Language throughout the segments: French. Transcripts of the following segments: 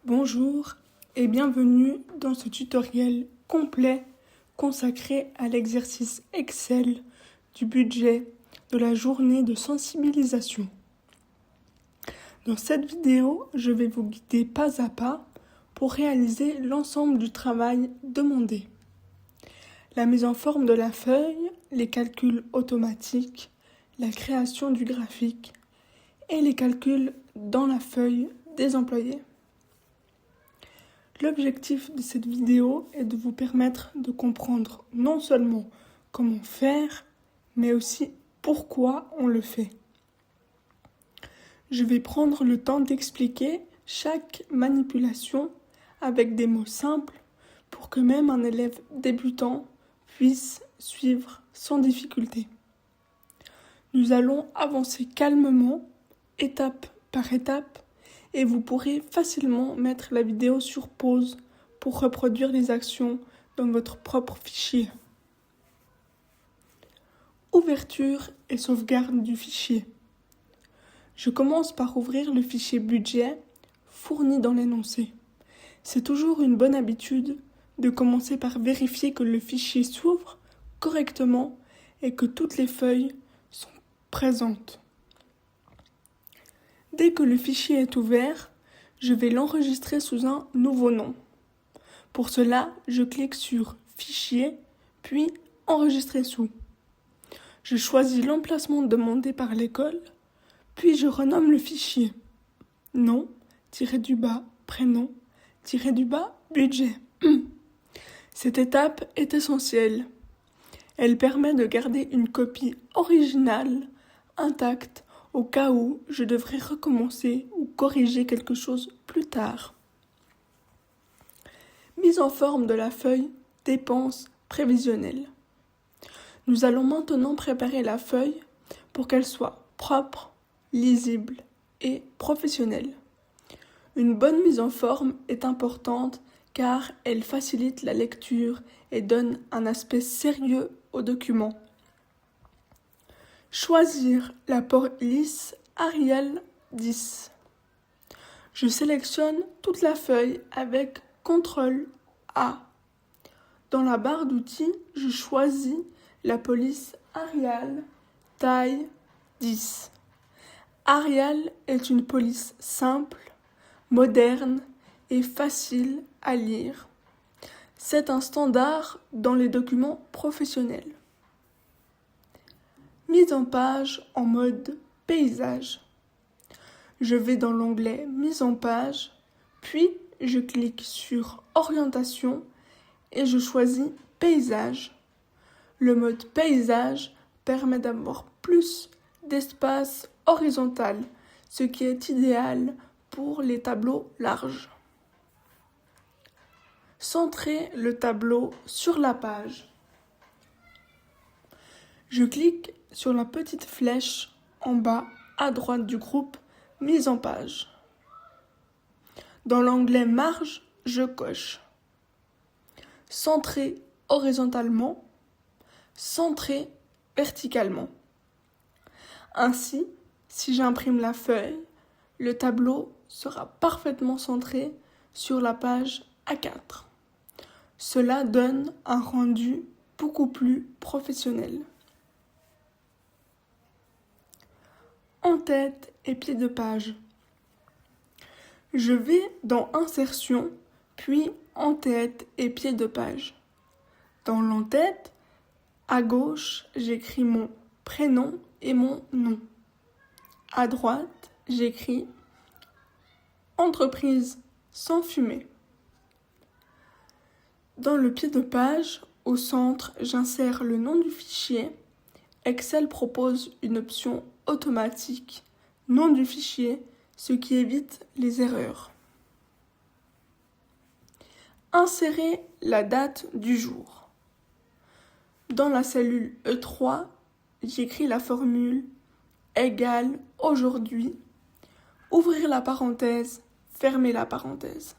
Bonjour et bienvenue dans ce tutoriel complet consacré à l'exercice Excel du budget de la journée de sensibilisation. Dans cette vidéo, je vais vous guider pas à pas pour réaliser l'ensemble du travail demandé. La mise en forme de la feuille, les calculs automatiques, la création du graphique et les calculs dans la feuille des employés. L'objectif de cette vidéo est de vous permettre de comprendre non seulement comment faire, mais aussi pourquoi on le fait. Je vais prendre le temps d'expliquer chaque manipulation avec des mots simples pour que même un élève débutant puisse suivre sans difficulté. Nous allons avancer calmement, étape par étape, et vous pourrez facilement mettre la vidéo sur pause pour reproduire les actions dans votre propre fichier. Ouverture et sauvegarde du fichier. Je commence par ouvrir le fichier budget fourni dans l'énoncé. C'est toujours une bonne habitude de commencer par vérifier que le fichier s'ouvre correctement et que toutes les feuilles sont présentes. Dès que le fichier est ouvert, je vais l'enregistrer sous un nouveau nom. Pour cela, je clique sur « Fichier » puis « Enregistrer sous ». Je choisis l'emplacement demandé par l'école, puis je renomme le fichier « Nom, prénom, budget ». Cette étape est essentielle. Elle permet de garder une copie originale, intacte, au cas où je devrais recommencer ou corriger quelque chose plus tard. Mise en forme de la feuille dépenses prévisionnelles. Nous allons maintenant préparer la feuille pour qu'elle soit propre, lisible et professionnelle. Une bonne mise en forme est importante car elle facilite la lecture et donne un aspect sérieux au document. Choisir la police Arial 10. Je sélectionne toute la feuille avec CTRL A. Dans la barre d'outils, je choisis la police Arial taille 10. Arial est une police simple, moderne et facile à lire. C'est un standard dans les documents professionnels. Mise en page en mode paysage. Je vais dans l'onglet Mise en page, puis je clique sur Orientation et je choisis Paysage. Le mode paysage permet d'avoir plus d'espace horizontal, ce qui est idéal pour les tableaux larges. Centrer le tableau sur la page. Je clique sur la petite flèche en bas à droite du groupe Mise en page. Dans l'onglet Marge, je coche Centrer horizontalement, centrer verticalement. Ainsi, si j'imprime la feuille, le tableau sera parfaitement centré sur la page A4. Cela donne un rendu beaucoup plus professionnel. En-tête et pied de page. Je vais dans Insertion, puis En-tête et pied de page. Dans l'en-tête, à gauche, j'écris mon prénom et mon nom. À droite, j'écris Entreprise sans fumée. Dans le pied de page, au centre, j'insère le nom du fichier. Excel propose une option automatique, nom du fichier, ce qui évite les erreurs. Insérer la date du jour. Dans la cellule E3, j'écris la formule égale aujourd'hui, ouvrir la parenthèse, fermer la parenthèse.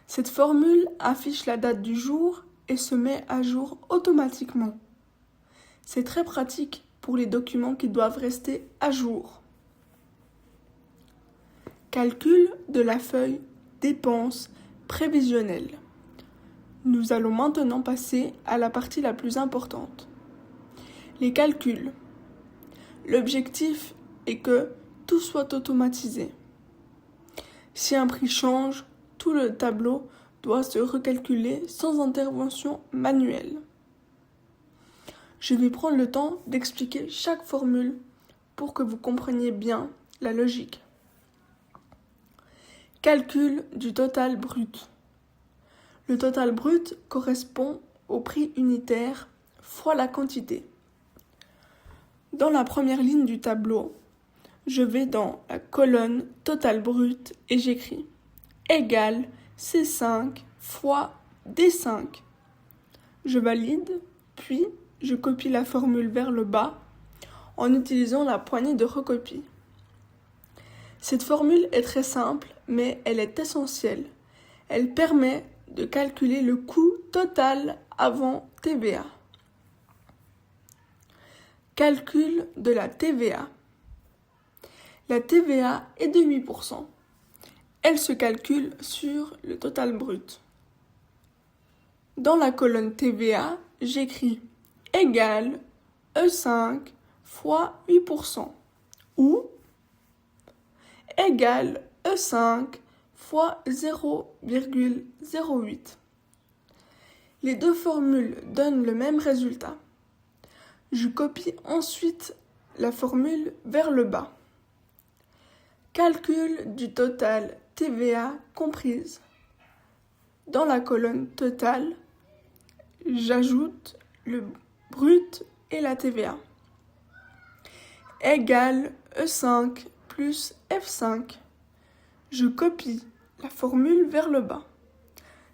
Cette formule affiche la date du jour et se met à jour automatiquement. C'est très pratique pour les documents qui doivent rester à jour. Calcul de la feuille dépenses prévisionnelles. Nous allons maintenant passer à la partie la plus importante. Les calculs. L'objectif est que tout soit automatisé. Si un prix change, tout le tableau doit se recalculer sans intervention manuelle. Je vais prendre le temps d'expliquer chaque formule pour que vous compreniez bien la logique. Calcul du total brut. Le total brut correspond au prix unitaire fois la quantité. Dans la première ligne du tableau, je vais dans la colonne total brut et j'écris égale C5 fois D5. Je valide, puis je copie la formule vers le bas en utilisant la poignée de recopie. Cette formule est très simple, mais elle est essentielle. Elle permet de calculer le coût total avant TVA. Calcul de la TVA. La TVA est de 8%. Elle se calcule sur le total brut. Dans la colonne TVA, j'écris égale E5 fois 8% ou égale E5 fois 0,08. Les deux formules donnent le même résultat. Je copie ensuite la formule vers le bas. Calcul du total TVA comprise. Dans la colonne total, j'ajoute le brut et la TVA. Égale E5 plus F5. Je copie la formule vers le bas.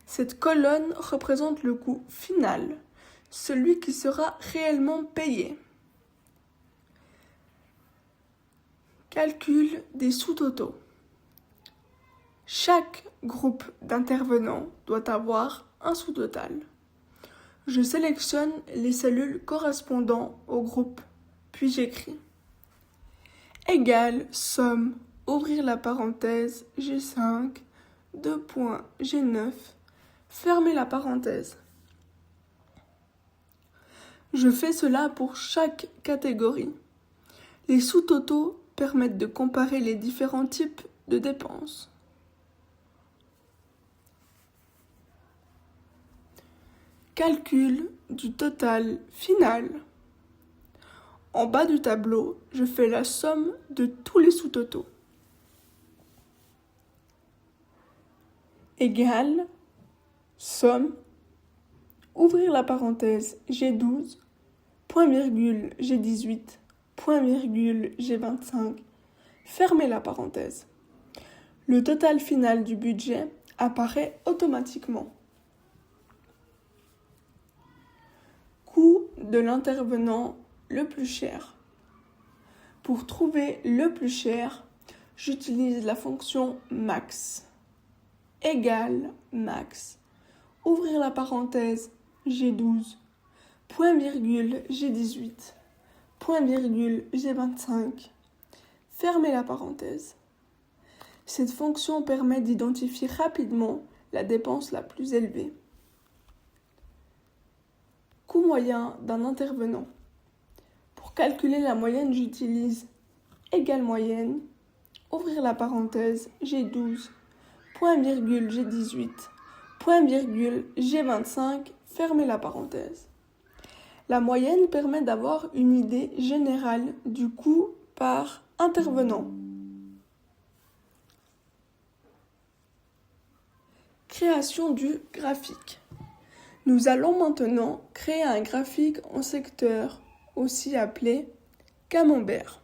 Cette colonne représente le coût final, celui qui sera réellement payé. Calcul des sous-totaux. Chaque groupe d'intervenants doit avoir un sous-total. Je sélectionne les cellules correspondant au groupe, puis j'écris égale somme, ouvrir la parenthèse, G5, G9, fermer la parenthèse. Je fais cela pour chaque catégorie. Les sous-totaux permettent de comparer les différents types de dépenses. Calcul du total final. En bas du tableau, je fais la somme de tous les sous-totaux. Égale, somme, ouvrir la parenthèse G12, point virgule G18, point virgule G25, fermer la parenthèse. Le total final du budget apparaît automatiquement. Coût de l'intervenant le plus cher. Pour trouver le plus cher, j'utilise la fonction max. Égale max. Ouvrir la parenthèse G12, point virgule G18, point virgule G25. Fermer la parenthèse. Cette fonction permet d'identifier rapidement la dépense la plus élevée. Coût moyen d'un intervenant. Pour calculer la moyenne, j'utilise égale moyenne, ouvrir la parenthèse G12, point virgule G18, point virgule G25, fermer la parenthèse. La moyenne permet d'avoir une idée générale du coût par intervenant. Création du graphique. Nous allons maintenant créer un graphique en secteur, aussi appelé camembert.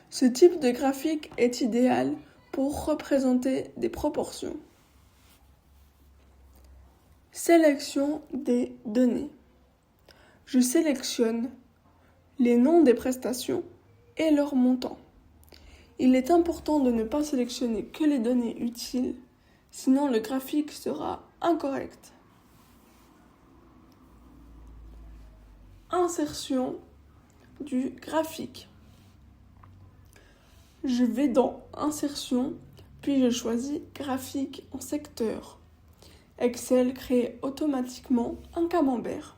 Ce type de graphique est idéal pour représenter des proportions. Sélection des données. Je sélectionne les noms des prestations et leur montant. Il est important de ne pas sélectionner que les données utiles, sinon le graphique sera incorrect. Insertion du graphique. Je vais dans Insertion, puis je choisis graphique en secteur. Excel crée automatiquement un camembert.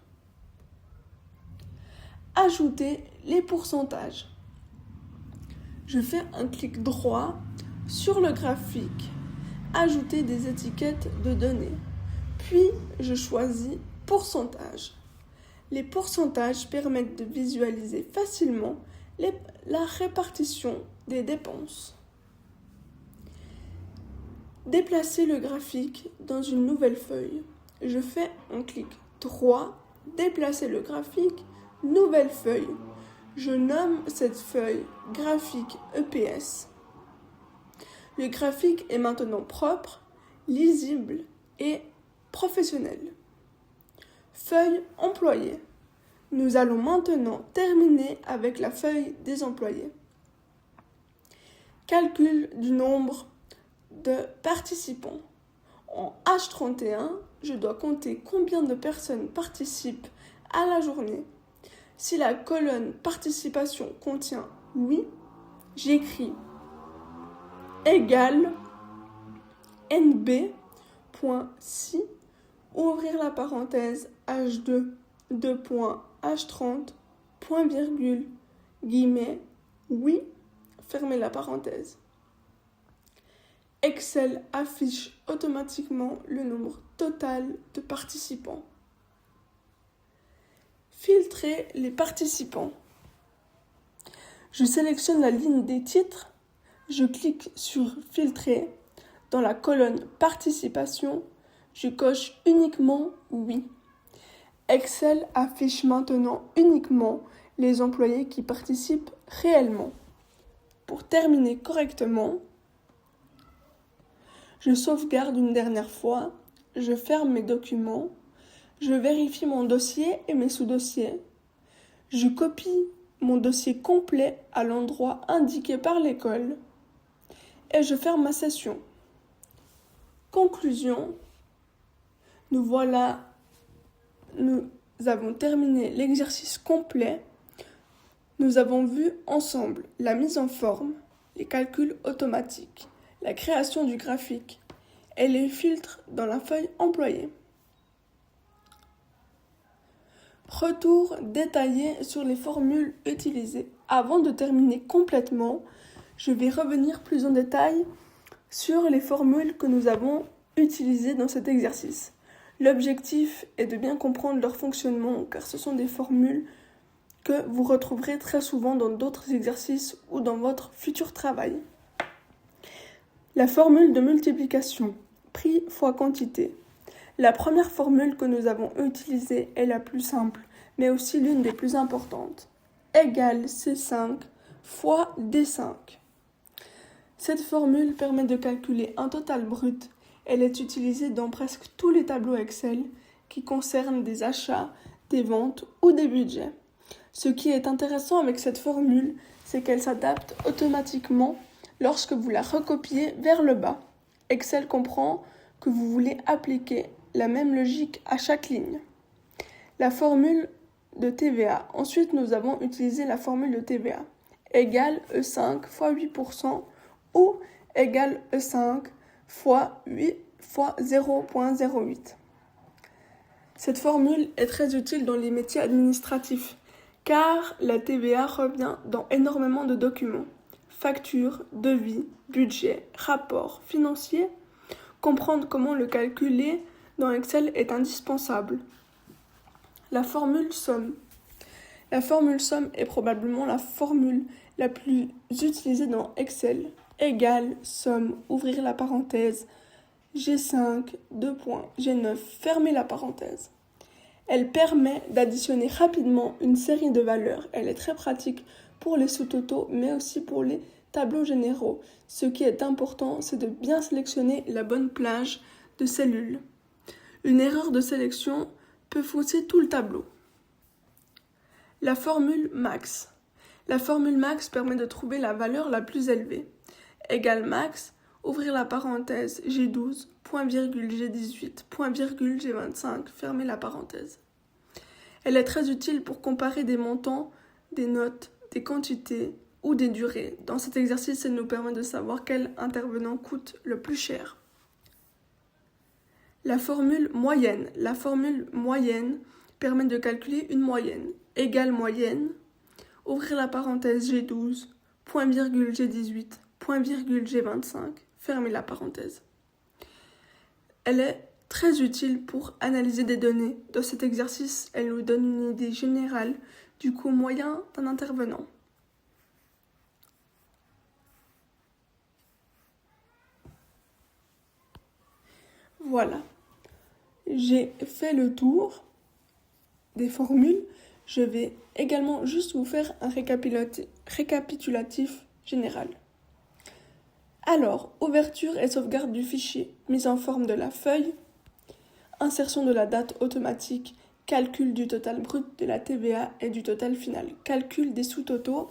Ajouter les pourcentages. Je fais un clic droit sur le graphique. Ajouter des étiquettes de données. Puis je choisis pourcentage. Les pourcentages permettent de visualiser facilement la répartition des dépenses. Déplacer le graphique dans une nouvelle feuille. Je fais un clic droit, déplacer le graphique, nouvelle feuille. Je nomme cette feuille graphique EPS. Le graphique est maintenant propre, lisible et professionnel. Feuille employée. Nous allons maintenant terminer avec la feuille des employés. Calcul du nombre de participants. En H31, je dois compter combien de personnes participent à la journée. Si la colonne participation contient oui, j'écris égal nb.si, ouvrir la parenthèse h2, h30, point virgule, guillemets, oui, fermez la parenthèse. Excel affiche automatiquement le nombre total de participants. Filtrer les participants. Je sélectionne la ligne des titres, je clique sur Filtrer. Dans la colonne Participation, je coche uniquement oui. Excel affiche maintenant uniquement les employés qui participent réellement. Pour terminer correctement, je sauvegarde une dernière fois, je ferme mes documents, je vérifie mon dossier et mes sous-dossiers, je copie mon dossier complet à l'endroit indiqué par l'école et je ferme ma session. Conclusion, nous avons terminé l'exercice complet. Nous avons vu ensemble la mise en forme, les calculs automatiques, la création du graphique et les filtres dans la feuille employée. Retour détaillé sur les formules utilisées. Avant de terminer complètement, je vais revenir plus en détail sur les formules que nous avons utilisées dans cet exercice. L'objectif est de bien comprendre leur fonctionnement car ce sont des formules que vous retrouverez très souvent dans d'autres exercices ou dans votre futur travail. La formule de multiplication, prix fois quantité. La première formule que nous avons utilisée est la plus simple, mais aussi l'une des plus importantes. Égale C5 fois D5. Cette formule permet de calculer un total brut. Elle est utilisée dans presque tous les tableaux Excel qui concernent des achats, des ventes ou des budgets. Ce qui est intéressant avec cette formule, c'est qu'elle s'adapte automatiquement lorsque vous la recopiez vers le bas. Excel comprend que vous voulez appliquer la même logique à chaque ligne. La formule de TVA. Ensuite, nous avons utilisé la formule de TVA. Égale E5 fois 8% ou égale E5 fois 0,08. Cette formule est très utile dans les métiers administratifs car la TVA revient dans énormément de documents. Factures, devis, budget, rapports financiers. Comprendre comment le calculer dans Excel est indispensable. La formule somme. La formule somme est probablement la formule la plus utilisée dans Excel. Égale, somme, ouvrir la parenthèse, G5, G9, fermer la parenthèse. Elle permet d'additionner rapidement une série de valeurs. Elle est très pratique pour les sous-totaux, mais aussi pour les tableaux généraux. Ce qui est important, c'est de bien sélectionner la bonne plage de cellules. Une erreur de sélection peut fausser tout le tableau. La formule max. La formule max permet de trouver la valeur la plus élevée. Égale max, ouvrir la parenthèse G12, point virgule G18, point virgule G25, fermer la parenthèse. Elle est très utile pour comparer des montants, des notes, des quantités, ou des durées. Dans cet exercice, elle nous permet de savoir quel intervenant coûte le plus cher. La formule moyenne. La formule moyenne permet de calculer une moyenne. Égale moyenne, ouvrir la parenthèse G12, point virgule G18, point virgule G25, fermer la parenthèse. Elle est très utile pour analyser des données. Dans cet exercice, elle nous donne une idée générale du coût moyen d'un intervenant. Voilà, j'ai fait le tour des formules. Je vais également juste vous faire un récapitulatif général. Alors, ouverture et sauvegarde du fichier, mise en forme de la feuille, insertion de la date automatique, calcul du total brut de la TVA et du total final, calcul des sous-totaux,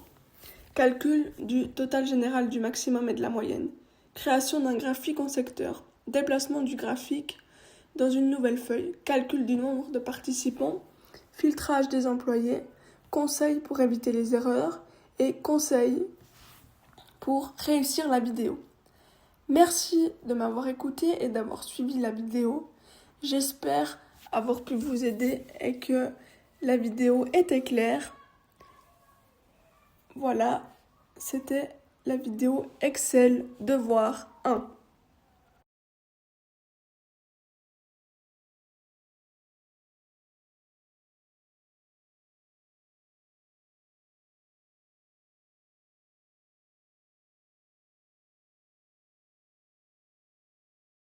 calcul du total général du maximum et de la moyenne, création d'un graphique en secteur, déplacement du graphique dans une nouvelle feuille, calcul du nombre de participants, filtrage des employés, conseils pour éviter les erreurs et conseils pour réussir la vidéo. Merci de m'avoir écouté et d'avoir suivi la vidéo. J'espère avoir pu vous aider et que la vidéo était claire. Voilà, c'était la vidéo Excel devoir 1.